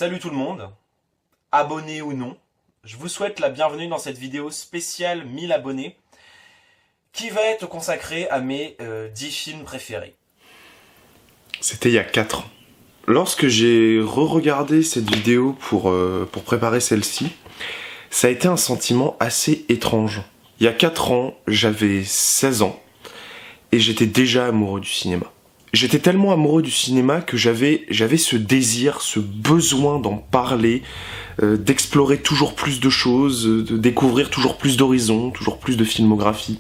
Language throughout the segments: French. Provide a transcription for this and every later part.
Salut tout le monde, abonnés ou non, je vous souhaite la bienvenue dans cette vidéo spéciale 1000 abonnés qui va être consacrée à mes 10 films préférés. C'était il y a 4 ans. Lorsque j'ai re-regardé cette vidéo pour préparer celle-ci, ça a été un sentiment assez étrange. Il y a 4 ans, j'avais 16 ans et j'étais déjà amoureux du cinéma. J'étais tellement amoureux du cinéma que j'avais ce désir, ce besoin d'en parler, d'explorer toujours plus de choses, de découvrir toujours plus d'horizons, toujours plus de filmographie.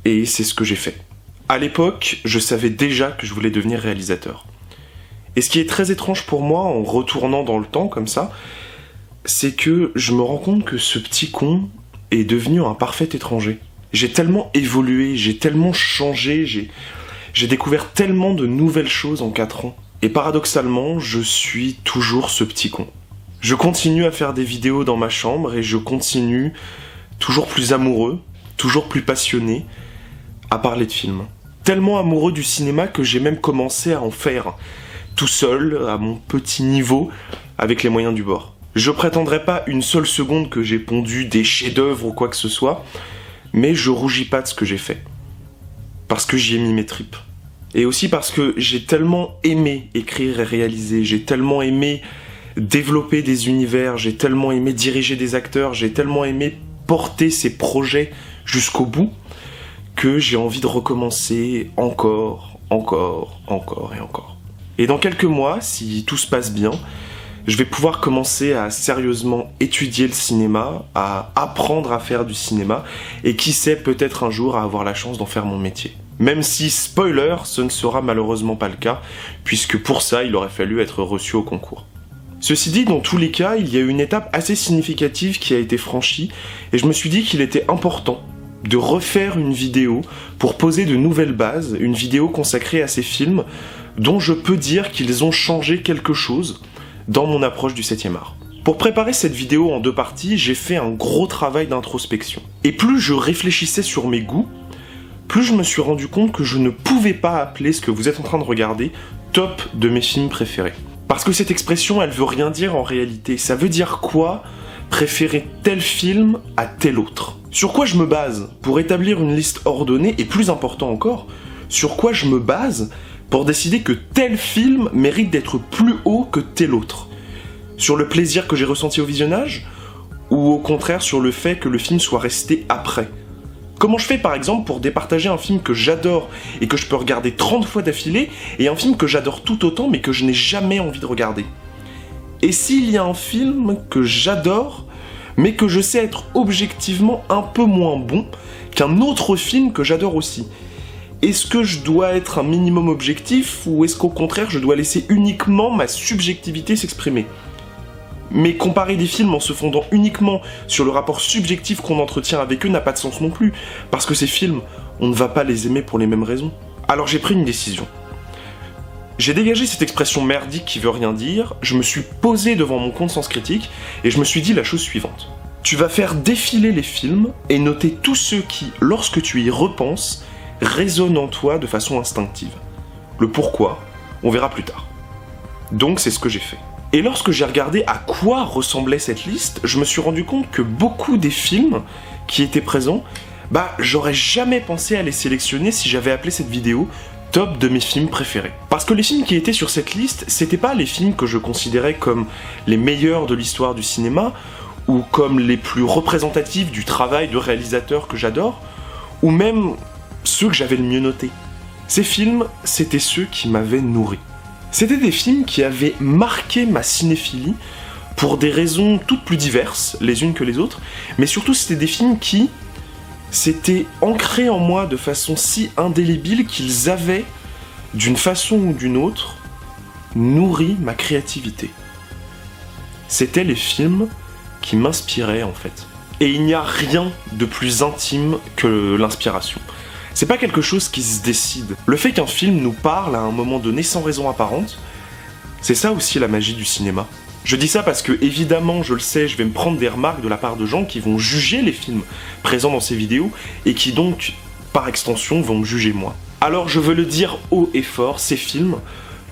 Et c'est ce que j'ai fait. À l'époque, je savais déjà que je voulais devenir réalisateur. Et ce qui est très étrange pour moi, en retournant dans le temps comme ça, c'est que je me rends compte que ce petit con est devenu un parfait étranger. J'ai tellement évolué, j'ai tellement changé, j'ai découvert tellement de nouvelles choses en 4 ans. Et paradoxalement, je suis toujours ce petit con. Je continue à faire des vidéos dans ma chambre et je continue, toujours plus amoureux, toujours plus passionné, à parler de films. Tellement amoureux du cinéma que j'ai même commencé à en faire, tout seul, à mon petit niveau, avec les moyens du bord. Je prétendrai pas une seule seconde que j'ai pondu des chefs-d'œuvre ou quoi que ce soit, mais je rougis pas de ce que j'ai fait. Parce que j'y ai mis mes tripes. Et aussi parce que j'ai tellement aimé écrire et réaliser, j'ai tellement aimé développer des univers, j'ai tellement aimé diriger des acteurs, j'ai tellement aimé porter ces projets jusqu'au bout, que j'ai envie de recommencer encore et encore. Et dans quelques mois, si tout se passe bien, je vais pouvoir commencer à sérieusement étudier le cinéma, à apprendre à faire du cinéma, et qui sait, peut-être un jour à avoir la chance d'en faire mon métier. Même si, spoiler, ce ne sera malheureusement pas le cas, puisque pour ça, il aurait fallu être reçu au concours. Ceci dit, dans tous les cas, il y a une étape assez significative qui a été franchie, et je me suis dit qu'il était important de refaire une vidéo pour poser de nouvelles bases, une vidéo consacrée à ces films, dont je peux dire qu'ils ont changé quelque chose dans mon approche du 7e art. Pour préparer cette vidéo en 2 parties, j'ai fait un gros travail d'introspection. Et plus je réfléchissais sur mes goûts, plus je me suis rendu compte que je ne pouvais pas appeler ce que vous êtes en train de regarder top de mes films préférés. Parce que cette expression, elle veut rien dire en réalité. Ça veut dire quoi, préférer tel film à tel autre? Sur quoi je me base pour établir une liste ordonnée, et plus important encore, sur quoi je me base pour décider que tel film mérite d'être plus haut que tel autre? Sur le plaisir que j'ai ressenti au visionnage, ou au contraire sur le fait que le film soit resté après? Comment je fais par exemple pour départager un film que j'adore et que je peux regarder 30 fois d'affilée, et un film que j'adore tout autant mais que je n'ai jamais envie de regarder? Et s'il y a un film que j'adore, mais que je sais être objectivement un peu moins bon qu'un autre film que j'adore aussi, est-ce que je dois être un minimum objectif, ou est-ce qu'au contraire je dois laisser uniquement ma subjectivité s'exprimer? Mais comparer des films en se fondant uniquement sur le rapport subjectif qu'on entretient avec eux n'a pas de sens non plus, parce que ces films, on ne va pas les aimer pour les mêmes raisons. Alors j'ai pris une décision. J'ai dégagé cette expression merdique qui veut rien dire, je me suis posé devant mon compte Sens Critique, et je me suis dit la chose suivante. Tu vas faire défiler les films, et noter tous ceux qui, lorsque tu y repenses, résonnent en toi de façon instinctive. Le pourquoi, on verra plus tard. Donc c'est ce que j'ai fait. Et lorsque j'ai regardé à quoi ressemblait cette liste, je me suis rendu compte que beaucoup des films qui étaient présents, j'aurais jamais pensé à les sélectionner si j'avais appelé cette vidéo top de mes films préférés. Parce que les films qui étaient sur cette liste, c'était pas les films que je considérais comme les meilleurs de l'histoire du cinéma, ou comme les plus représentatifs du travail de réalisateur que j'adore, ou même ceux que j'avais le mieux notés. Ces films, c'était ceux qui m'avaient nourri. C'était des films qui avaient marqué ma cinéphilie pour des raisons toutes plus diverses, les unes que les autres, mais surtout c'était des films qui s'étaient ancrés en moi de façon si indélébile qu'ils avaient, d'une façon ou d'une autre, nourri ma créativité. C'étaient les films qui m'inspiraient en fait. Et il n'y a rien de plus intime que l'inspiration. C'est pas quelque chose qui se décide. Le fait qu'un film nous parle à un moment donné sans raison apparente, c'est ça aussi la magie du cinéma. Je dis ça parce que, évidemment, je le sais, je vais me prendre des remarques de la part de gens qui vont juger les films présents dans ces vidéos, et qui donc, par extension, vont me juger moi. Alors je veux le dire haut et fort, ces films,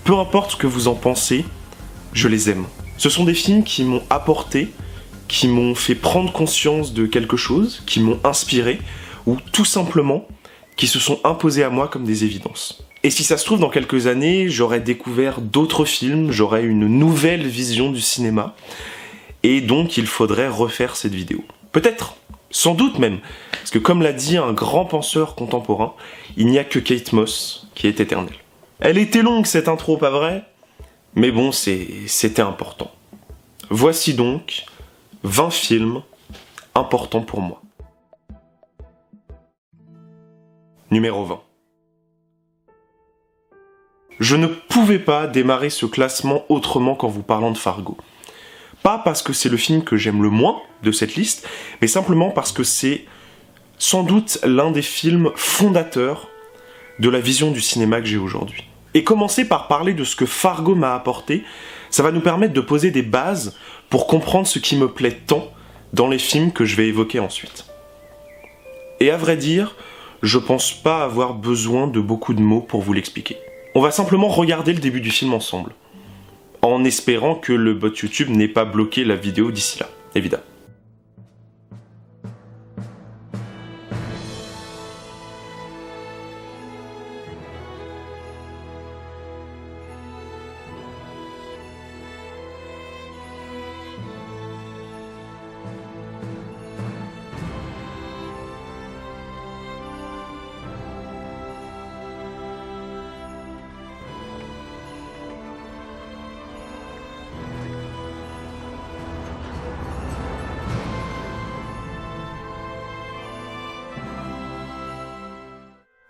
peu importe ce que vous en pensez, je les aime. Ce sont des films qui m'ont apporté, qui m'ont fait prendre conscience de quelque chose, qui m'ont inspiré, ou tout simplement qui se sont imposés à moi comme des évidences. Et si ça se trouve, dans quelques années, j'aurai découvert d'autres films, j'aurai une nouvelle vision du cinéma, et donc il faudrait refaire cette vidéo. Peut-être, sans doute même, parce que comme l'a dit un grand penseur contemporain, il n'y a que Kate Moss qui est éternelle. Elle était longue cette intro, pas vrai? Mais bon, c'était important. Voici donc 20 films importants pour moi. Numéro 20. Je ne pouvais pas démarrer ce classement autrement qu'en vous parlant de Fargo. Pas parce que c'est le film que j'aime le moins de cette liste, mais simplement parce que c'est sans doute l'un des films fondateurs de la vision du cinéma que j'ai aujourd'hui. Et commencer par parler de ce que Fargo m'a apporté, ça va nous permettre de poser des bases pour comprendre ce qui me plaît tant dans les films que je vais évoquer ensuite. Et à vrai dire, je pense pas avoir besoin de beaucoup de mots pour vous l'expliquer. On va simplement regarder le début du film ensemble, en espérant que le bot YouTube n'ait pas bloqué la vidéo d'ici là, évidemment.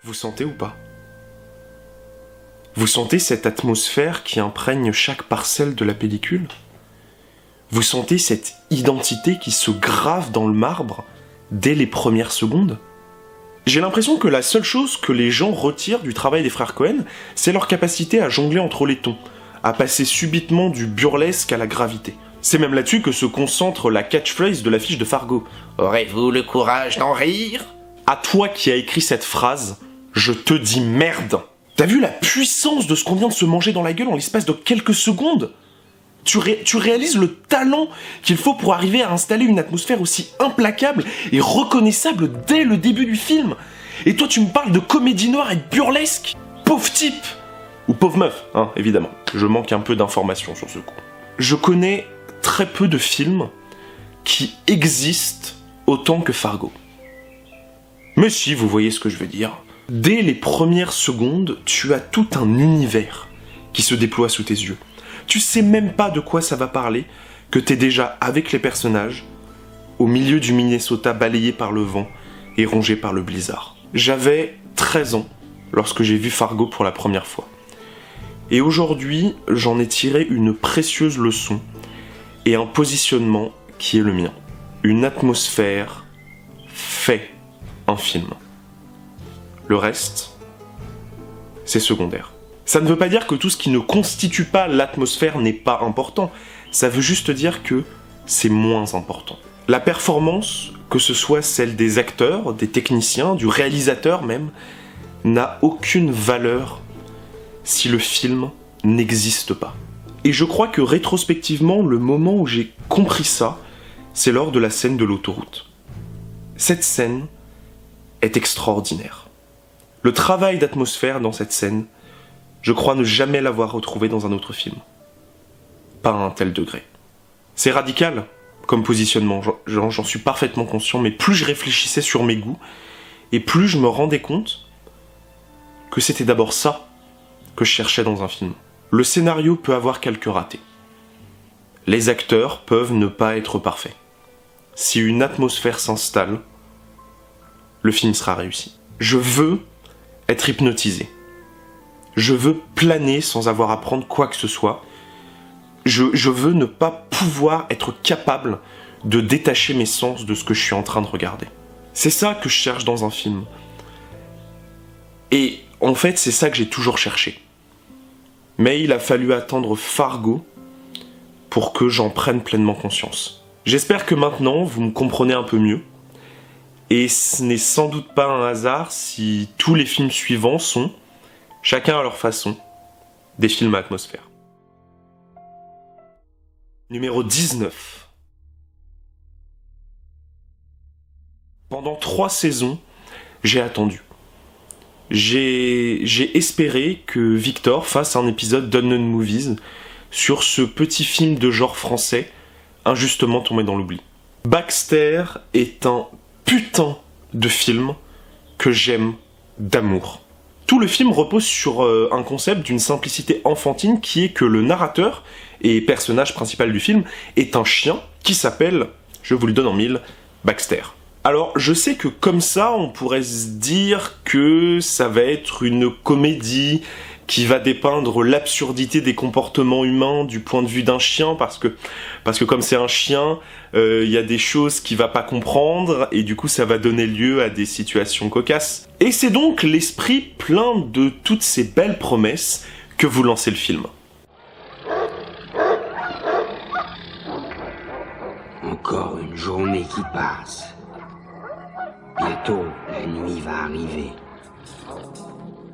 Vous sentez ou pas? Vous sentez cette atmosphère qui imprègne chaque parcelle de la pellicule? Vous sentez cette identité qui se grave dans le marbre dès les premières secondes? J'ai l'impression que la seule chose que les gens retirent du travail des frères Coen, c'est leur capacité à jongler entre les tons, à passer subitement du burlesque à la gravité. C'est même là-dessus que se concentre la catchphrase de l'affiche de Fargo. « Aurez-vous le courage d'en rire ?» À toi qui as écrit cette phrase, je te dis merde. T'as vu la puissance de ce qu'on vient de se manger dans la gueule en l'espace de quelques secondes? Tu réalises le talent qu'il faut pour arriver à installer une atmosphère aussi implacable et reconnaissable dès le début du film. Et toi tu me parles de comédie noire et de burlesque? Pauvre type! Ou pauvre meuf, hein, évidemment. Je manque un peu d'informations sur ce coup. Je connais très peu de films qui existent autant que Fargo. Mais si, vous voyez ce que je veux dire. Dès les premières secondes, tu as tout un univers qui se déploie sous tes yeux. Tu sais même pas de quoi ça va parler, que t'es déjà avec les personnages, au milieu du Minnesota balayé par le vent et rongé par le blizzard. J'avais 13 ans lorsque j'ai vu Fargo pour la première fois. Et aujourd'hui, j'en ai tiré une précieuse leçon et un positionnement qui est le mien. Une atmosphère fait un film. Le reste, c'est secondaire. Ça ne veut pas dire que tout ce qui ne constitue pas l'atmosphère n'est pas important. Ça veut juste dire que c'est moins important. La performance, que ce soit celle des acteurs, des techniciens, du réalisateur même, n'a aucune valeur si le film n'existe pas. Et je crois que rétrospectivement, le moment où j'ai compris ça, c'est lors de la scène de l'autoroute. Cette scène est extraordinaire. Le travail d'atmosphère dans cette scène, je crois ne jamais l'avoir retrouvé dans un autre film. Pas à un tel degré. C'est radical comme positionnement, j'en suis parfaitement conscient, mais plus je réfléchissais sur mes goûts, et plus je me rendais compte que c'était d'abord ça que je cherchais dans un film. Le scénario peut avoir quelques ratés. Les acteurs peuvent ne pas être parfaits. Si une atmosphère s'installe, le film sera réussi. Je veux être hypnotisé. Je veux planer sans avoir à prendre quoi que ce soit. Je veux ne pas pouvoir être capable de détacher mes sens de ce que je suis en train de regarder. C'est ça que je cherche dans un film. Et en fait, c'est ça que j'ai toujours cherché. Mais il a fallu attendre Fargo pour que j'en prenne pleinement conscience. J'espère que maintenant, vous me comprenez un peu mieux. Et ce n'est sans doute pas un hasard si tous les films suivants sont, chacun à leur façon, des films à atmosphère. Numéro 19. Pendant 3 saisons, j'ai attendu. J'ai espéré que Victor fasse un épisode d'Unknown Movies sur ce petit film de genre français, injustement tombé dans l'oubli. Baxter est un putain de film que j'aime d'amour. Tout le film repose sur un concept d'une simplicité enfantine qui est que le narrateur et personnage principal du film est un chien qui s'appelle, je vous le donne en mille, Baxter. Alors, je sais que comme ça, on pourrait se dire que ça va être une comédie qui va dépeindre l'absurdité des comportements humains du point de vue d'un chien, parce que comme c'est un chien, y a des choses qu'il va pas comprendre, et du coup ça va donner lieu à des situations cocasses. Et c'est donc l'esprit plein de toutes ces belles promesses que vous lancez le film. Encore une journée qui passe. Bientôt, la nuit va arriver.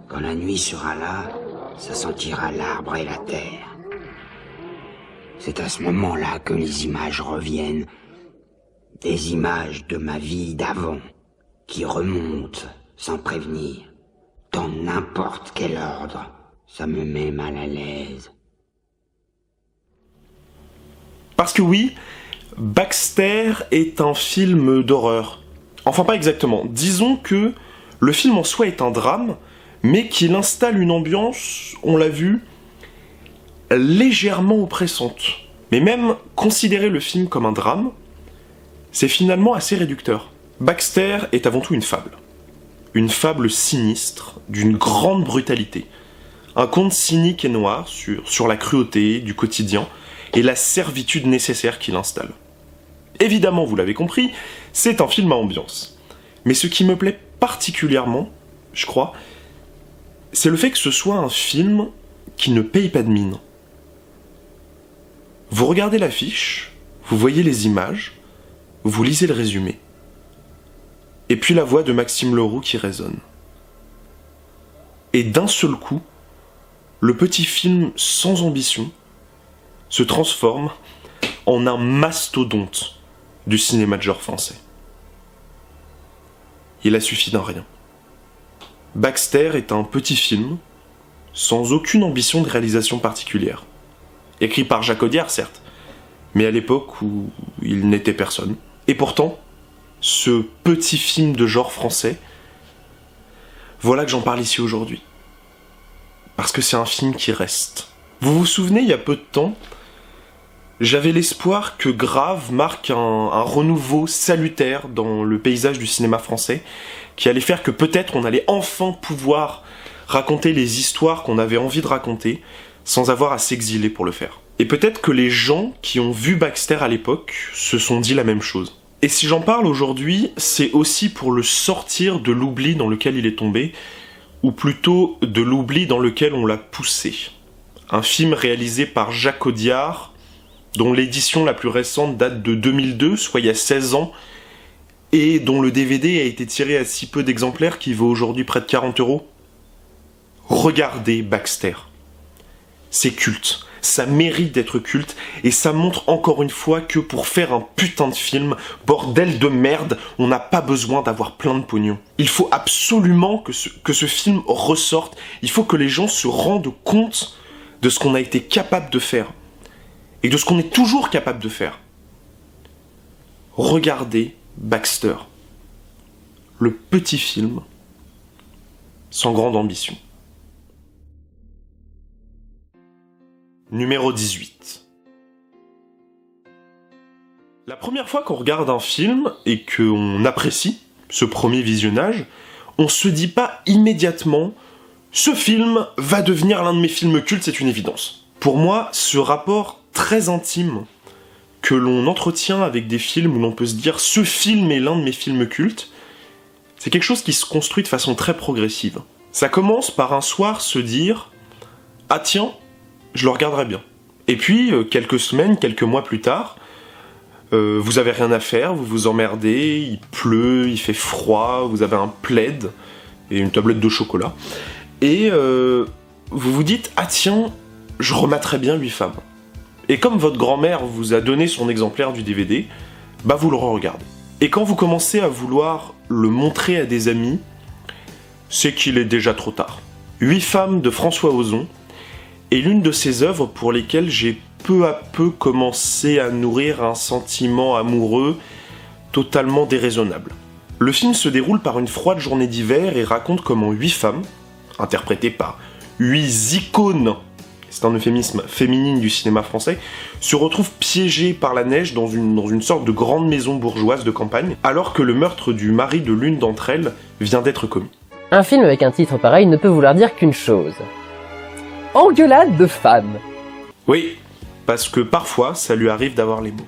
Quand la nuit sera là, ça sentira l'arbre et la terre. C'est à ce moment-là que les images reviennent. Des images de ma vie d'avant, qui remontent sans prévenir, dans n'importe quel ordre. Ça me met mal à l'aise. Parce que oui, Baxter est un film d'horreur. Enfin, pas exactement. Disons que le film en soi est un drame, mais qu'il installe une ambiance, on l'a vu, légèrement oppressante. Mais même considérer le film comme un drame, c'est finalement assez réducteur. Baxter est avant tout une fable. Une fable sinistre, d'une grande brutalité. Un conte cynique et noir sur la cruauté du quotidien et la servitude nécessaire qu'il installe. Évidemment, vous l'avez compris, c'est un film à ambiance. Mais ce qui me plaît particulièrement, je crois, c'est le fait que ce soit un film qui ne paye pas de mine. Vous regardez l'affiche, vous voyez les images, vous lisez le résumé. Et puis la voix de Maxime Leroux qui résonne. Et d'un seul coup, le petit film sans ambition se transforme en un mastodonte du cinéma de genre français. Il a suffi d'un rien. Baxter est un petit film, sans aucune ambition de réalisation particulière. Écrit par Jacques Audiard, certes, mais à l'époque où il n'était personne. Et pourtant, ce petit film de genre français, voilà que j'en parle ici aujourd'hui. Parce que c'est un film qui reste. Vous vous souvenez, il y a peu de temps, j'avais l'espoir que Grave marque un renouveau salutaire dans le paysage du cinéma français, qui allait faire que peut-être on allait enfin pouvoir raconter les histoires qu'on avait envie de raconter, sans avoir à s'exiler pour le faire. Et peut-être que les gens qui ont vu Baxter à l'époque se sont dit la même chose. Et si j'en parle aujourd'hui, c'est aussi pour le sortir de l'oubli dans lequel il est tombé, ou plutôt de l'oubli dans lequel on l'a poussé. Un film réalisé par Jacques Audiard, dont l'édition la plus récente date de 2002, soit il y a 16 ans, et dont le DVD a été tiré à si peu d'exemplaires qu'il vaut aujourd'hui près de 40 €. Regardez Baxter. C'est culte. Ça mérite d'être culte, et ça montre encore une fois que pour faire un putain de film, bordel de merde, on n'a pas besoin d'avoir plein de pognon. Il faut absolument que ce film ressorte, il faut que les gens se rendent compte de ce qu'on a été capable de faire, et de ce qu'on est toujours capable de faire. Regardez Baxter. Le petit film, sans grande ambition. Numéro 18. La première fois qu'on regarde un film et qu'on apprécie ce premier visionnage, on se dit pas immédiatement « Ce film va devenir l'un de mes films cultes, c'est une évidence ». Pour moi, ce rapport très intime que l'on entretient avec des films où l'on peut se dire « Ce film est l'un de mes films cultes », c'est quelque chose qui se construit de façon très progressive. Ça commence par un soir se dire « Ah tiens, je le regarderai bien ». Et puis, quelques semaines, quelques mois plus tard, vous avez rien à faire, vous vous emmerdez, il pleut, il fait froid, vous avez un plaid et une tablette de chocolat. Et vous vous dites « Ah tiens, je rematerai bien 8 femmes ». Et comme votre grand-mère vous a donné son exemplaire du DVD, bah vous le re-regardez. Et quand vous commencez à vouloir le montrer à des amis, c'est qu'il est déjà trop tard. 8 femmes de François Ozon est l'une de ces œuvres pour lesquelles j'ai peu à peu commencé à nourrir un sentiment amoureux totalement déraisonnable. Le film se déroule par une froide journée d'hiver et raconte comment 8 femmes, interprétées par 8 icônes, c'est un euphémisme, féminine du cinéma français, se retrouvent piégées par la neige dans une sorte de grande maison bourgeoise de campagne, alors que le meurtre du mari de l'une d'entre elles vient d'être commis. Un film avec un titre pareil ne peut vouloir dire qu'une chose. Engueulade de femmes. Oui, parce que parfois, ça lui arrive d'avoir les mots.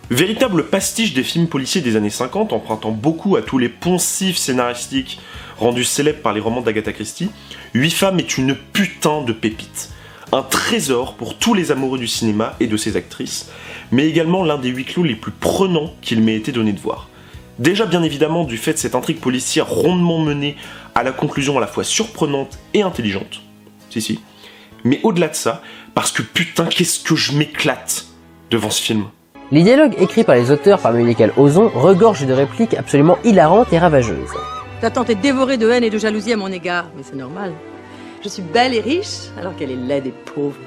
Véritable pastiche des films policiers des années 50, empruntant beaucoup à tous les poncifs scénaristiques rendus célèbres par les romans d'Agatha Christie, 8 femmes est une putain de pépite. Un trésor pour tous les amoureux du cinéma et de ses actrices, mais également l'un des huis clos les plus prenants qu'il m'ait été donné de voir. Déjà bien évidemment du fait de cette intrigue policière rondement menée à la conclusion à la fois surprenante et intelligente. Si. Mais au-delà de ça, parce que putain qu'est-ce que je m'éclate devant ce film. Les dialogues écrits par les auteurs parmi lesquels Ozon regorgent de répliques absolument hilarantes et ravageuses. Ta tante est dévorée de haine et de jalousie à mon égard, mais c'est normal. Je suis belle et riche, alors qu'elle est laide et pauvre.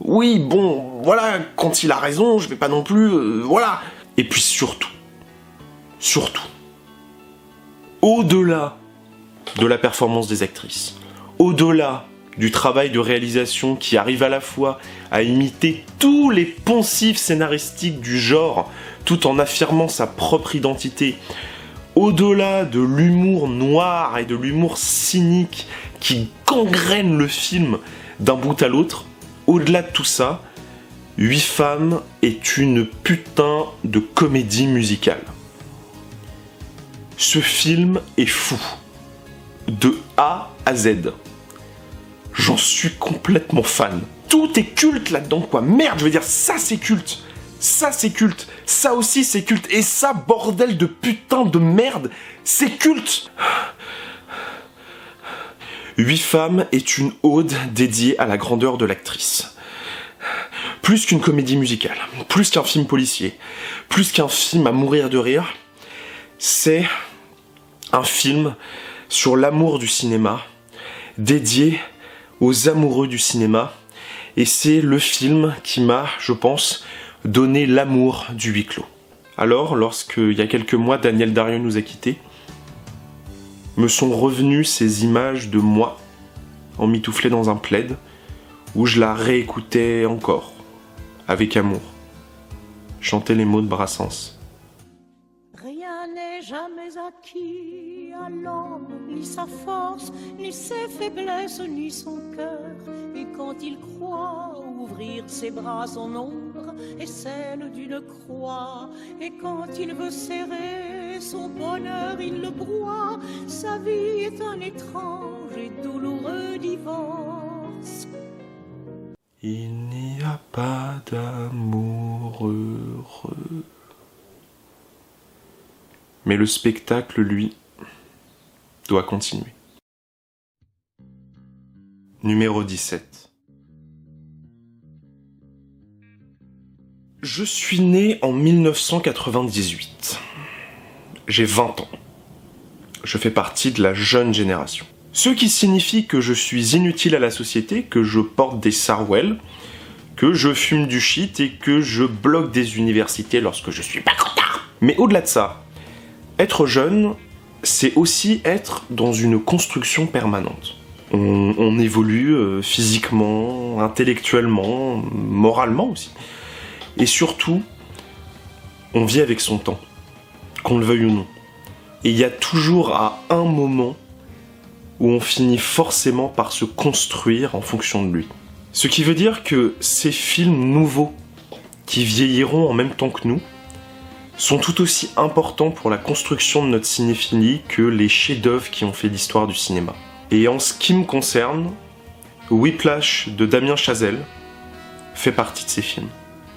Oui, bon, voilà, quand il a raison, je vais pas non plus... voilà. Et puis surtout, au-delà de la performance des actrices, au-delà du travail de réalisation qui arrive à la fois à imiter tous les poncifs scénaristiques du genre, tout en affirmant sa propre identité, au-delà de l'humour noir et de l'humour cynique qui gangrène le film d'un bout à l'autre, au-delà de tout ça, 8 femmes est une putain de comédie musicale. Ce film est fou. De A à Z. J'en suis complètement fan. Tout est culte là-dedans, quoi. Merde, je veux dire, ça c'est culte. Ça c'est culte. Ça aussi c'est culte. Et ça, bordel de putain de merde, c'est culte. 8 femmes est une ode dédiée à la grandeur de l'actrice. Plus qu'une comédie musicale, plus qu'un film policier, plus qu'un film à mourir de rire, c'est un film sur l'amour du cinéma, dédié aux amoureux du cinéma, et c'est le film qui m'a, je pense, donné l'amour du huis clos. Alors, lorsqu'il y a quelques mois, Daniel Dario nous a quittés, me sont revenues ces images de moi, emmitouflé dans un plaid, où je la réécoutais encore, avec amour, chanter les mots de Brassens. Rien n'est jamais acquis à l'homme, ni sa force, ni ses faiblesses, ni son cœur. Et quand il croit ouvrir ses bras, son ombre est celle d'une croix. Et quand il veut serrer son bonheur, il le broie. Sa vie est un étrange et douloureux divorce. Il n'y a pas d'amour heureux. Mais le spectacle, lui, doit continuer. Numéro 17. Je suis né en 1998. J'ai 20 ans. Je fais partie de la jeune génération. Ce qui signifie que je suis inutile à la société, que je porte des sarouels, que je fume du shit et que je bloque des universités lorsque je suis pas content. Mais au-delà de ça, être jeune, c'est aussi être dans une construction permanente. On évolue physiquement, intellectuellement, moralement aussi. Et surtout, on vit avec son temps, qu'on le veuille ou non. Et il y a toujours à un moment où on finit forcément par se construire en fonction de lui. Ce qui veut dire que ces films nouveaux, qui vieilliront en même temps que nous, sont tout aussi importants pour la construction de notre cinéphilie que les chefs-d'œuvre qui ont fait l'histoire du cinéma. Et en ce qui me concerne, Whiplash de Damien Chazelle fait partie de ces films.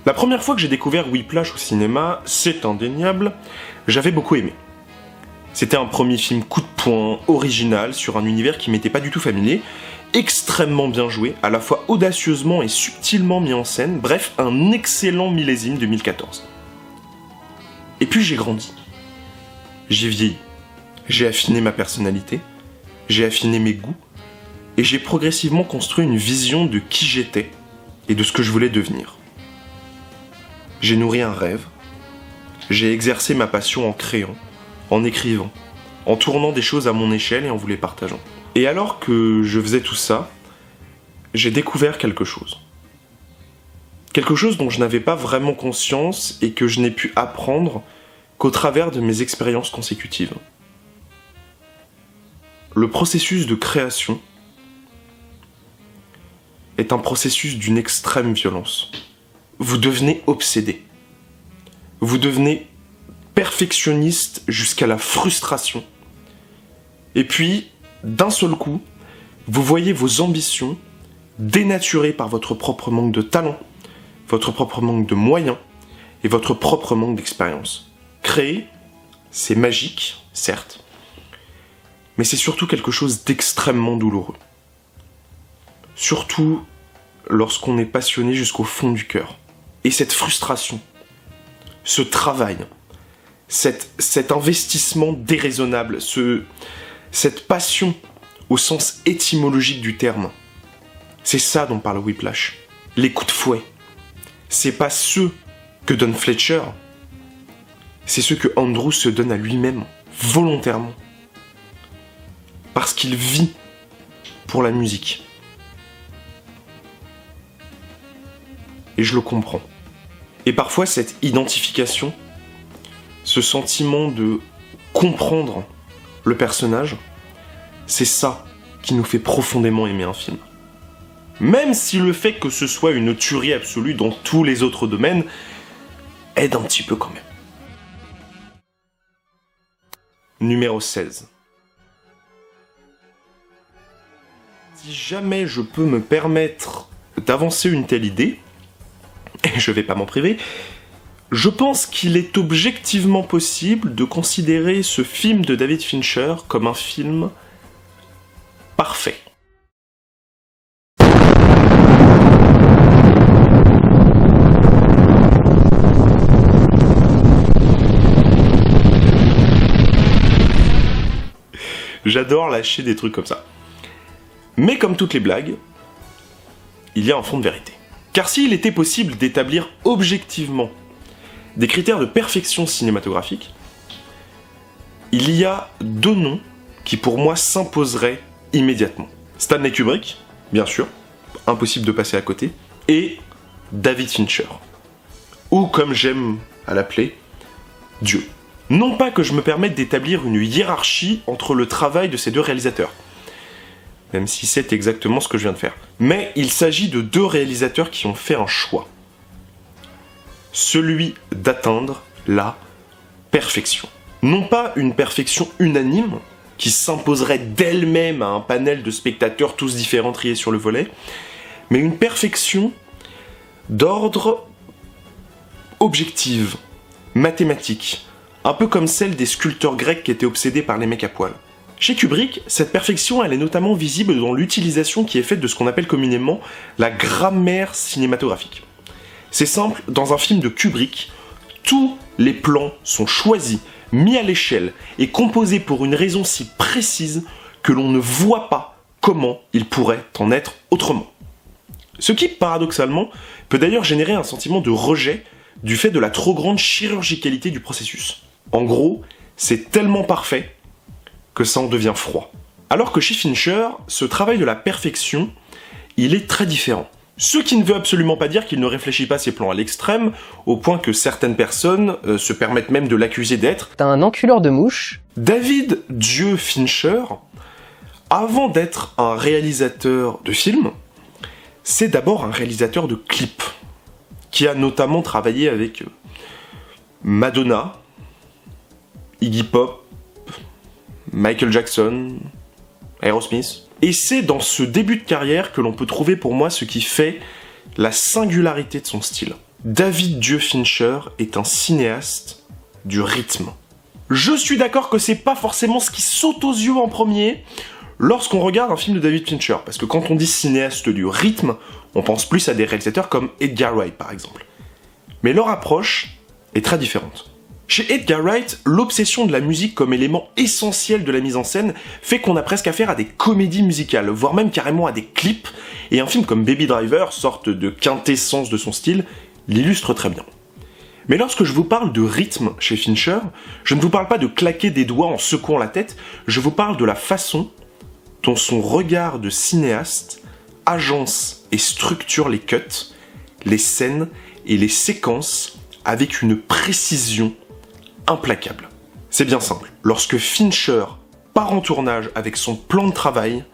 La première fois que j'ai découvert Whiplash au cinéma, c'est indéniable, j'avais beaucoup aimé. C'était un premier film coup de poing, original, sur un univers qui m'était pas du tout familier, extrêmement bien joué, à la fois audacieusement et subtilement mis en scène, bref, un excellent millésime 2014. Et puis j'ai grandi. J'ai vieilli. J'ai affiné ma personnalité, j'ai affiné mes goûts, et j'ai progressivement construit une vision de qui j'étais et de ce que je voulais devenir. J'ai nourri un rêve, j'ai exercé ma passion en créant, en écrivant, en tournant des choses à mon échelle et en vous les partageant. Et alors que je faisais tout ça, j'ai découvert quelque chose. Quelque chose dont je n'avais pas vraiment conscience et que je n'ai pu apprendre qu'au travers de mes expériences consécutives. Le processus de création est un processus d'une extrême violence. Vous devenez obsédé. Vous devenez perfectionniste jusqu'à la frustration. Et puis, d'un seul coup, vous voyez vos ambitions dénaturées par votre propre manque de talent, votre propre manque de moyens et votre propre manque d'expérience. Créer, c'est magique, certes, mais c'est surtout quelque chose d'extrêmement douloureux. Surtout lorsqu'on est passionné jusqu'au fond du cœur. Et cette frustration, ce travail, cet investissement déraisonnable, cette passion au sens étymologique du terme, c'est ça dont parle Whiplash. Les coups de fouet, c'est pas ceux que donne Fletcher, c'est ceux que Andrew se donne à lui-même, volontairement. Parce qu'il vit pour la musique. Et je le comprends. Et parfois cette identification, ce sentiment de comprendre le personnage, c'est ça qui nous fait profondément aimer un film. Même si le fait que ce soit une tuerie absolue dans tous les autres domaines aide un petit peu quand même. Numéro 16. Si jamais je peux me permettre d'avancer une telle idée, et je vais pas m'en priver, je pense qu'il est objectivement possible de considérer ce film de David Fincher comme un film parfait. J'adore lâcher des trucs comme ça. Mais comme toutes les blagues, il y a un fond de vérité. Car s'il était possible d'établir objectivement des critères de perfection cinématographique, il y a deux noms qui pour moi s'imposeraient immédiatement. Stanley Kubrick, bien sûr, impossible de passer à côté, et David Fincher. Ou comme j'aime à l'appeler, Dieu. Non pas que je me permette d'établir une hiérarchie entre le travail de ces deux réalisateurs, même si c'est exactement ce que je viens de faire. Mais il s'agit de deux réalisateurs qui ont fait un choix. Celui d'atteindre la perfection. Non pas une perfection unanime, qui s'imposerait d'elle-même à un panel de spectateurs tous différents triés sur le volet, mais une perfection d'ordre objective, mathématique, un peu comme celle des sculpteurs grecs qui étaient obsédés par les mecs à poil. Chez Kubrick, cette perfection, elle est notamment visible dans l'utilisation qui est faite de ce qu'on appelle communément la grammaire cinématographique. C'est simple, dans un film de Kubrick, tous les plans sont choisis, mis à l'échelle et composés pour une raison si précise que l'on ne voit pas comment il pourrait en être autrement. Ce qui, paradoxalement, peut d'ailleurs générer un sentiment de rejet du fait de la trop grande chirurgicalité du processus. En gros, c'est tellement parfait que ça en devient froid. Alors que chez Fincher, ce travail de la perfection, il est très différent. Ce qui ne veut absolument pas dire qu'il ne réfléchit pas ses plans à l'extrême, au point que certaines personnes se permettent même de l'accuser d'être un enculeur de mouches. David Dieu Fincher, avant d'être un réalisateur de films, c'est d'abord un réalisateur de clips, qui a notamment travaillé avec Madonna, Iggy Pop, Michael Jackson, Aerosmith. Et c'est dans ce début de carrière que l'on peut trouver pour moi ce qui fait la singularité de son style. David Dieu Fincher est un cinéaste du rythme. Je suis d'accord que c'est pas forcément ce qui saute aux yeux en premier. lorsqu'on regarde un film de David Fincher, parce que quand on dit cinéaste du rythme, on pense plus à des réalisateurs comme Edgar Wright par exemple. Mais leur approche est très différente. Chez Edgar Wright, l'obsession de la musique comme élément essentiel de la mise en scène fait qu'on a presque affaire à des comédies musicales, voire même carrément à des clips, et un film comme Baby Driver, sorte de quintessence de son style, l'illustre très bien. Mais lorsque je vous parle de rythme chez Fincher, je ne vous parle pas de claquer des doigts en secouant la tête, je vous parle de la façon dont son regard de cinéaste agence et structure les cuts, les scènes et les séquences avec une précision implacable. C'est bien simple. Lorsque Fincher part en tournage avec son plan de travail,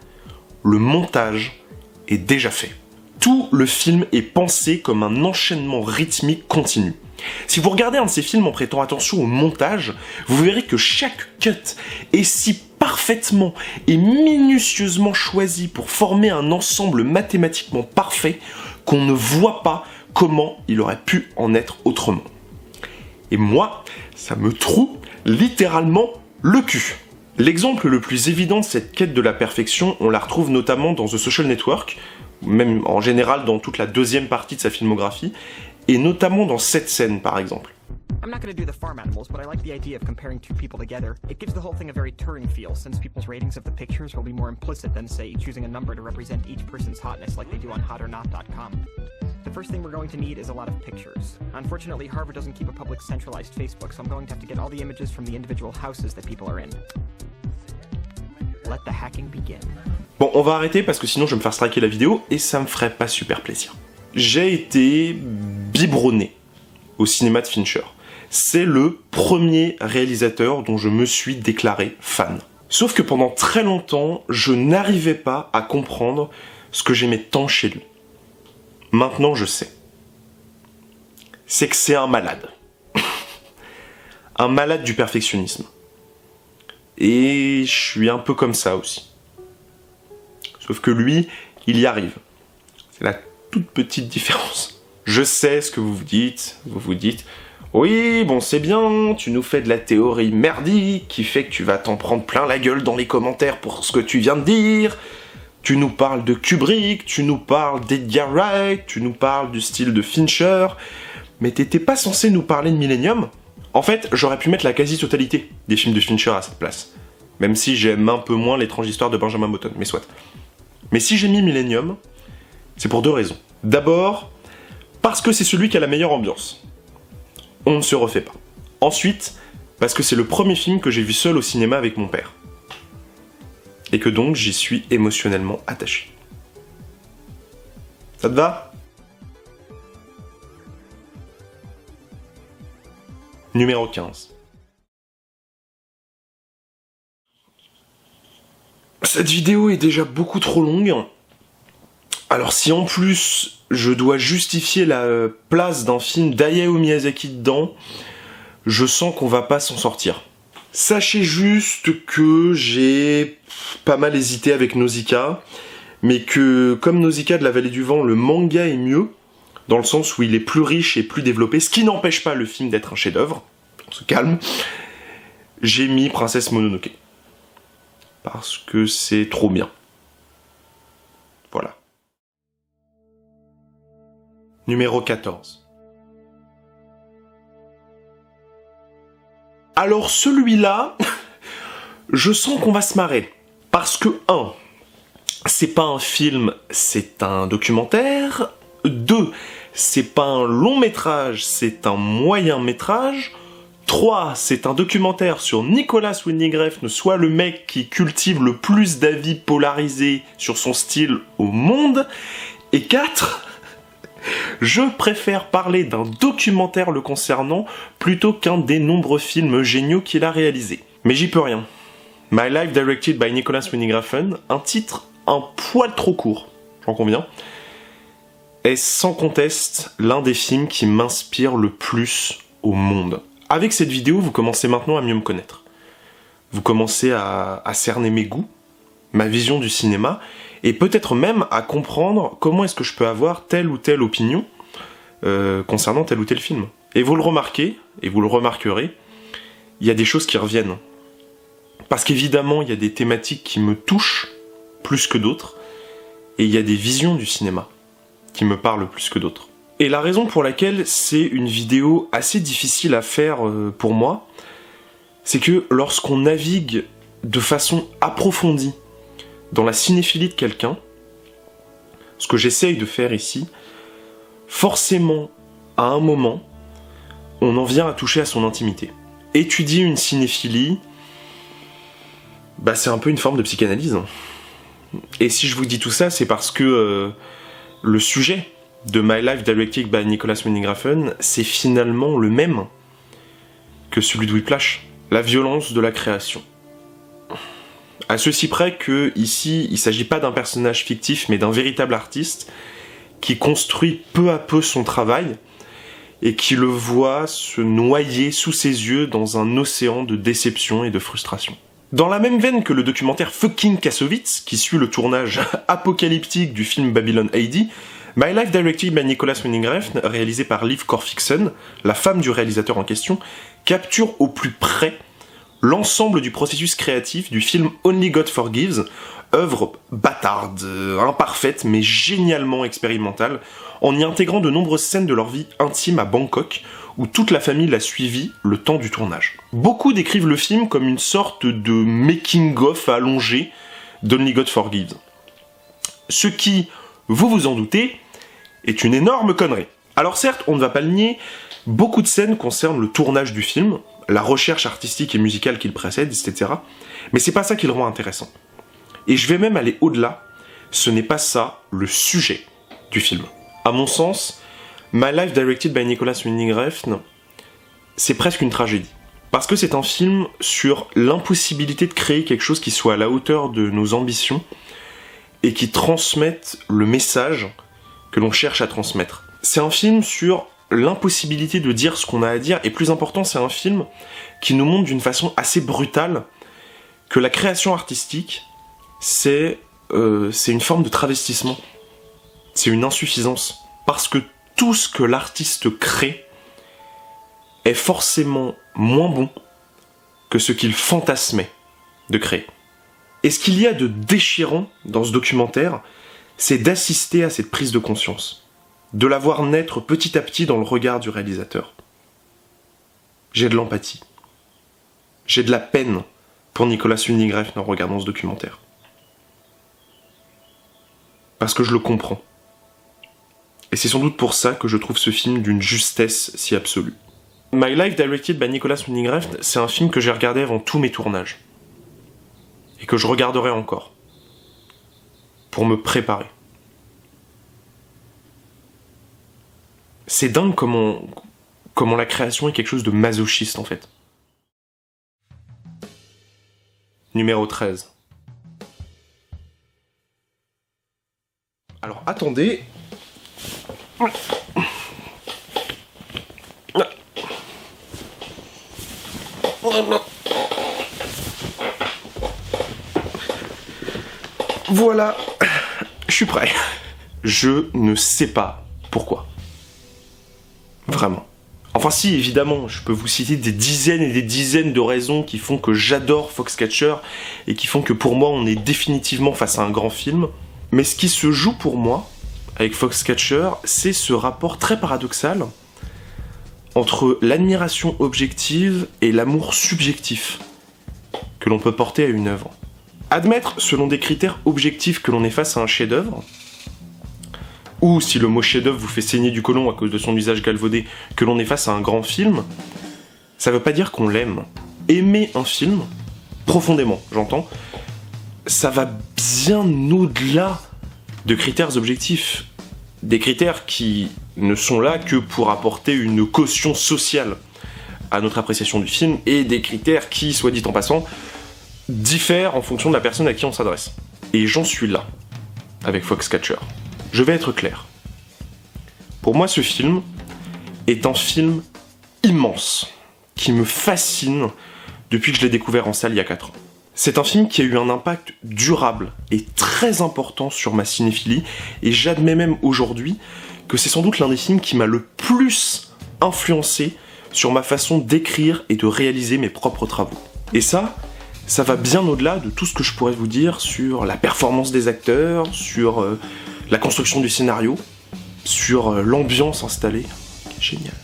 le montage est déjà fait. Tout le film est pensé comme un enchaînement rythmique continu. Si vous regardez un de ces films en prêtant attention au montage, vous verrez que chaque cut est si parfaitement et minutieusement choisi pour former un ensemble mathématiquement parfait qu'on ne voit pas comment il aurait pu en être autrement. Et moi, ça me troue littéralement le cul. L'exemple le plus évident de cette quête de la perfection, on la retrouve notamment dans The Social Network, même en général dans toute la deuxième partie de sa filmographie, et notamment dans cette scène par exemple. I'm not going to do the farm animals, but I like the idea of comparing two people together. It gives the whole thing a very Turing feel, since people's ratings of the pictures will be more implicit than, say, choosing a number to represent each person's hotness like they do on hotornot.com. The first thing we're going to need is a lot of pictures. Unfortunately, Harvard doesn't keep a public centralized Facebook, so I'm going to have to get all the images from the individual houses that people are in. Let the hacking begin. Bon, on va arrêter parce que sinon je vais me faire striker la vidéo et ça me ferait pas super plaisir. J'ai été biberonné au cinéma de Fincher. C'est le premier réalisateur dont je me suis déclaré fan. Sauf que pendant très longtemps, je n'arrivais pas à comprendre ce que j'aimais tant chez lui. Maintenant, je sais. C'est que c'est un malade. Un malade du perfectionnisme. Et je suis un peu comme ça aussi. Sauf que lui, il y arrive. C'est la toute petite différence. Je sais ce que vous vous dites. Vous vous dites... Oui, bon c'est bien, tu nous fais de la théorie merdique qui fait que tu vas t'en prendre plein la gueule dans les commentaires pour ce que tu viens de dire. Tu nous parles de Kubrick, tu nous parles d'Edgar Wright, tu nous parles du style de Fincher, mais t'étais pas censé nous parler de Millennium? En fait, j'aurais pu mettre la quasi-totalité des films de Fincher à cette place. Même si j'aime un peu moins l'étrange histoire de Benjamin Button, mais soit. Mais si j'ai mis Millennium, c'est pour deux raisons. D'abord, parce que c'est celui qui a la meilleure ambiance. On ne se refait pas. Ensuite, parce que c'est le premier film que j'ai vu seul au cinéma avec mon père. Et que donc j'y suis émotionnellement attaché. Ça te va? Numéro 15. Cette vidéo est déjà beaucoup trop longue. Alors si en plus je dois justifier la place d'un film d'Hayao Miyazaki dedans, je sens qu'on va pas s'en sortir. Sachez juste que j'ai pas mal hésité avec Nausicaa, mais que comme Nausicaa de la Vallée du Vent, le manga est mieux, dans le sens où il est plus riche et plus développé, ce qui n'empêche pas le film d'être un chef-d'œuvre, on se calme, j'ai mis Princesse Mononoke. Parce que c'est trop bien. Voilà. Numéro 14. Alors celui-là, je sens qu'on va se marrer. Parce que 1, c'est pas un film, c'est un documentaire. 2, c'est pas un long métrage, c'est un moyen métrage. 3, c'est un documentaire sur Nicolas Winding Refn, soit le mec qui cultive le plus d'avis polarisés sur son style au monde. Et 4... je préfère parler d'un documentaire le concernant plutôt qu'un des nombreux films géniaux qu'il a réalisés. Mais j'y peux rien. My Life Directed by Nicolas Winding Refn, un titre un poil trop court, j'en conviens, est sans conteste l'un des films qui m'inspire le plus au monde. Avec cette vidéo, vous commencez maintenant à mieux me connaître. Vous commencez à cerner mes goûts, ma vision du cinéma, et peut-être même à comprendre comment est-ce que je peux avoir telle ou telle opinion concernant tel ou tel film. Et vous le remarquez, et vous le remarquerez, il y a des choses qui reviennent. Parce qu'évidemment, il y a des thématiques qui me touchent, plus que d'autres, et il y a des visions du cinéma qui me parlent plus que d'autres. Et la raison pour laquelle c'est une vidéo assez difficile à faire pour moi, c'est que lorsqu'on navigue de façon approfondie dans la cinéphilie de quelqu'un, ce que j'essaye de faire ici, forcément, à un moment, on en vient à toucher à son intimité. Étudier une cinéphilie, c'est un peu une forme de psychanalyse. Et si je vous dis tout ça, c'est parce que le sujet de My Life Directed by Nicolas Winding Refn, c'est finalement le même que celui de Whiplash, la violence de la création. À ceci près que, ici, il ne s'agit pas d'un personnage fictif, mais d'un véritable artiste qui construit peu à peu son travail et qui le voit se noyer sous ses yeux dans un océan de déception et de frustration. Dans la même veine que le documentaire Fucking Kassovitz, qui suit le tournage apocalyptique du film Babylon AD, My Life Directed by Nicolas Winding Refn, réalisé par Liv Corfixon, la femme du réalisateur en question, capture au plus près l'ensemble du processus créatif du film Only God Forgives, œuvre bâtarde, imparfaite mais génialement expérimentale, en y intégrant de nombreuses scènes de leur vie intime à Bangkok, où toute la famille l'a suivi le temps du tournage. Beaucoup décrivent le film comme une sorte de making-of allongé d'Only God Forgives. Ce qui, vous vous en doutez, est une énorme connerie. Alors certes, on ne va pas le nier, beaucoup de scènes concernent le tournage du film, la recherche artistique et musicale qu'il précède, etc. Mais c'est pas ça qui le rend intéressant. Et je vais même aller au-delà, ce n'est pas ça le sujet du film. À mon sens, My Life Directed by Nicolas Winding Refn, c'est presque une tragédie. Parce que c'est un film sur l'impossibilité de créer quelque chose qui soit à la hauteur de nos ambitions et qui transmette le message que l'on cherche à transmettre. C'est un film sur l'impossibilité de dire ce qu'on a à dire, et plus important, c'est un film qui nous montre d'une façon assez brutale que la création artistique, c'est une forme de travestissement. C'est une insuffisance. Parce que tout ce que l'artiste crée est forcément moins bon que ce qu'il fantasmait de créer. Et ce qu'il y a de déchirant dans ce documentaire, c'est d'assister à cette prise de conscience, de la voir naître petit à petit dans le regard du réalisateur. J'ai de l'empathie. J'ai de la peine pour Nicolas Winding Refn en regardant ce documentaire. Parce que je le comprends. Et c'est sans doute pour ça que je trouve ce film d'une justesse si absolue. My Life Directed by Nicolas Winding Refn, c'est un film que j'ai regardé avant tous mes tournages. Et que je regarderai encore. Pour me préparer. C'est dingue comment la création est quelque chose de masochiste en fait. Numéro 13. Alors attendez. Voilà, je suis prêt. Je ne sais pas pourquoi. Vraiment. Enfin si, évidemment, je peux vous citer des dizaines et des dizaines de raisons qui font que j'adore Foxcatcher et qui font que pour moi on est définitivement face à un grand film. Mais ce qui se joue pour moi, avec Foxcatcher, c'est ce rapport très paradoxal entre l'admiration objective et l'amour subjectif que l'on peut porter à une œuvre. Admettre, selon des critères objectifs, que l'on est face à un chef-d'œuvre, ou si le mot chef-d'œuvre vous fait saigner du côlon à cause de son usage galvaudé, que l'on est face à un grand film, ça veut pas dire qu'on l'aime. Aimer un film, profondément, j'entends, ça va bien au-delà de critères objectifs. Des critères qui ne sont là que pour apporter une caution sociale à notre appréciation du film, et des critères qui, soit dit en passant, diffèrent en fonction de la personne à qui on s'adresse. Et j'en suis là, avec Foxcatcher. Je vais être clair. Pour moi, ce film est un film immense, qui me fascine depuis que je l'ai découvert en salle il y a 4 ans. C'est un film qui a eu un impact durable et très important sur ma cinéphilie, et j'admets même aujourd'hui que c'est sans doute l'un des films qui m'a le plus influencé sur ma façon d'écrire et de réaliser mes propres travaux. Et ça ça va bien au-delà de tout ce que je pourrais vous dire sur la performance des acteurs, sur la construction du scénario, sur l'ambiance installée, qui est géniale,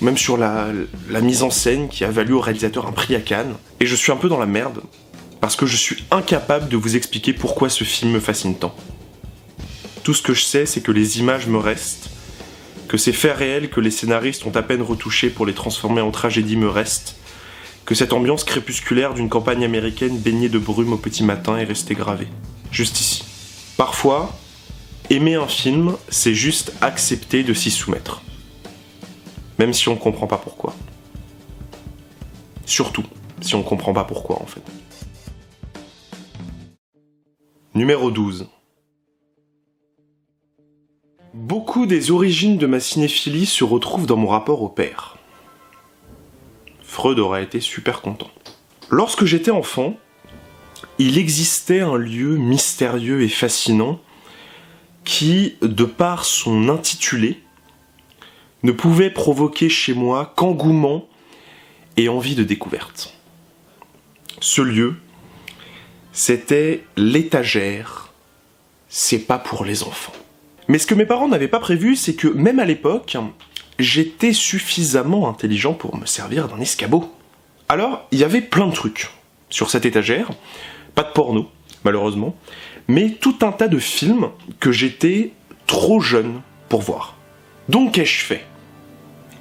même sur la mise en scène qui a valu au réalisateur un prix à Cannes. Et je suis un peu dans la merde, parce que je suis incapable de vous expliquer pourquoi ce film me fascine tant. Tout ce que je sais, c'est que les images me restent, que ces faits réels que les scénaristes ont à peine retouchés pour les transformer en tragédie me restent, que cette ambiance crépusculaire d'une campagne américaine baignée de brume au petit matin est restée gravée. Juste ici. Parfois, aimer un film, c'est juste accepter de s'y soumettre. Même si on comprend pas pourquoi. Surtout, si on comprend pas pourquoi, en fait. Numéro 12. Beaucoup des origines de ma cinéphilie se retrouvent dans mon rapport au père. Freud aurait été super content. Lorsque j'étais enfant, il existait un lieu mystérieux et fascinant qui, de par son intitulé, ne pouvait provoquer chez moi qu'engouement et envie de découverte. Ce lieu, c'était l'étagère, c'est pas pour les enfants. Mais ce que mes parents n'avaient pas prévu, c'est que même à l'époque, j'étais suffisamment intelligent pour me servir d'un escabeau. Alors, il y avait plein de trucs sur cette étagère, pas de porno, malheureusement, mais tout un tas de films que j'étais trop jeune pour voir. Donc qu'ai-je fait ?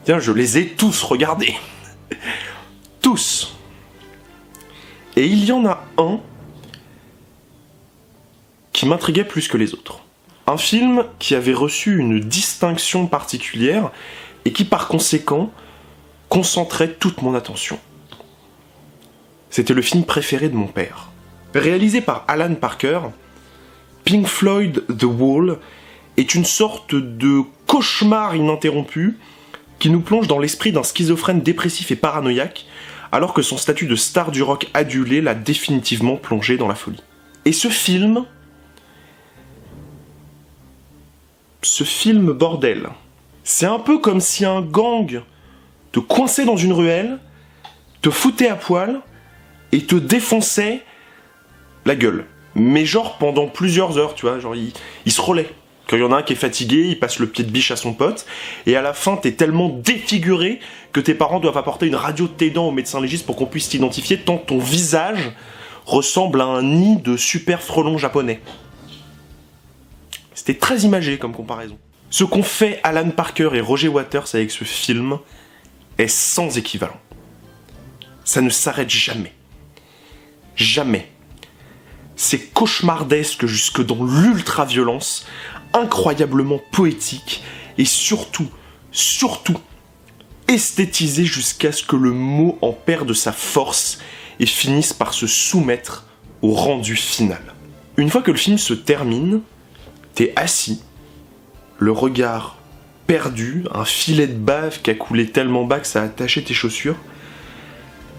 Tiens, je les ai tous regardés. Tous. Et il y en a un qui m'intriguait plus que les autres. Un film qui avait reçu une distinction particulière et qui par conséquent concentrait toute mon attention. C'était le film préféré de mon père. Réalisé par Alan Parker, Pink Floyd The Wall est une sorte de cauchemar ininterrompu qui nous plonge dans l'esprit d'un schizophrène dépressif et paranoïaque alors que son statut de star du rock adulé l'a définitivement plongé dans la folie. Et ce film bordel, c'est un peu comme si un gang te coinçait dans une ruelle, te foutait à poil et te défonçait la gueule. Mais genre pendant plusieurs heures, tu vois, genre il se relaie. Quand il y en a un qui est fatigué, il passe le pied de biche à son pote, et à la fin t'es tellement défiguré que tes parents doivent apporter une radio de tes dents au médecin légiste pour qu'on puisse t'identifier tant ton visage ressemble à un nid de super frelons japonais. C'était très imagé comme comparaison. Ce qu'ont fait Alan Parker et Roger Waters avec ce film est sans équivalent. Ça ne s'arrête jamais. Jamais. C'est cauchemardesque jusque dans l'ultra-violence, incroyablement poétique et surtout esthétisé jusqu'à ce que le mot en perde sa force et finisse par se soumettre au rendu final. Une fois que le film se termine, t'es assis, le regard perdu, un filet de bave qui a coulé tellement bas que ça a taché tes chaussures,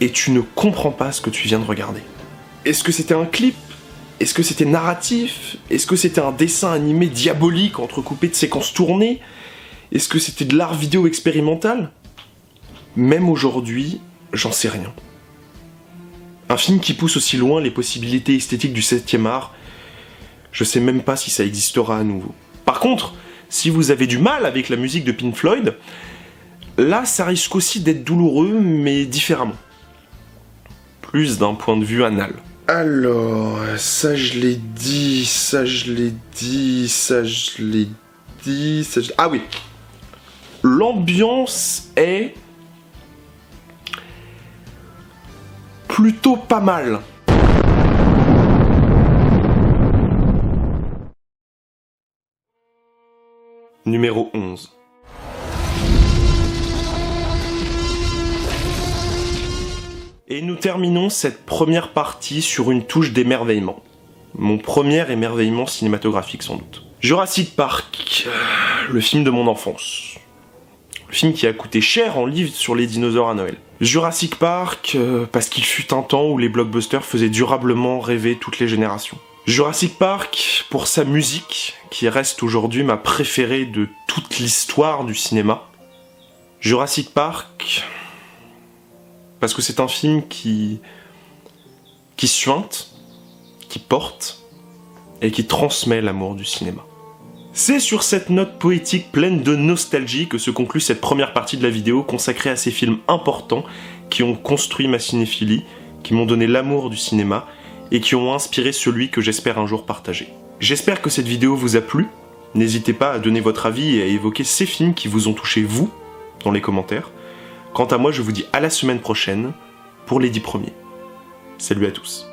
et tu ne comprends pas ce que tu viens de regarder. Est-ce que c'était un clip ? Est-ce que c'était narratif ? Est-ce que c'était un dessin animé diabolique entrecoupé de séquences tournées ? Est-ce que c'était de l'art vidéo expérimental ? Même aujourd'hui, j'en sais rien. Un film qui pousse aussi loin les possibilités esthétiques du 7e art, je sais même pas si ça existera à nouveau. Par contre, si vous avez du mal avec la musique de Pink Floyd, là ça risque aussi d'être douloureux, mais différemment. Plus d'un point de vue anal. Alors, ça je l'ai dit, ça je l'ai dit, ça je l'ai dit, ça je... Ah oui. L'ambiance est plutôt pas mal. Numéro 11. Et nous terminons cette première partie sur une touche d'émerveillement. Mon premier émerveillement cinématographique sans doute. Jurassic Park, le film de mon enfance. Le film qui a coûté cher en livres sur les dinosaures à Noël. Jurassic Park, parce qu'il fut un temps où les blockbusters faisaient durablement rêver toutes les générations. Jurassic Park, pour sa musique, qui reste aujourd'hui ma préférée de toute l'histoire du cinéma. Jurassic Park, parce que c'est un film qui qui suinte, qui porte et qui transmet l'amour du cinéma. C'est sur cette note poétique pleine de nostalgie que se conclut cette première partie de la vidéo consacrée à ces films importants qui ont construit ma cinéphilie, qui m'ont donné l'amour du cinéma et qui ont inspiré celui que j'espère un jour partager. J'espère que cette vidéo vous a plu. N'hésitez pas à donner votre avis et à évoquer ces films qui vous ont touché vous dans les commentaires. Quant à moi, je vous dis à la semaine prochaine pour les 10 premiers. Salut à tous.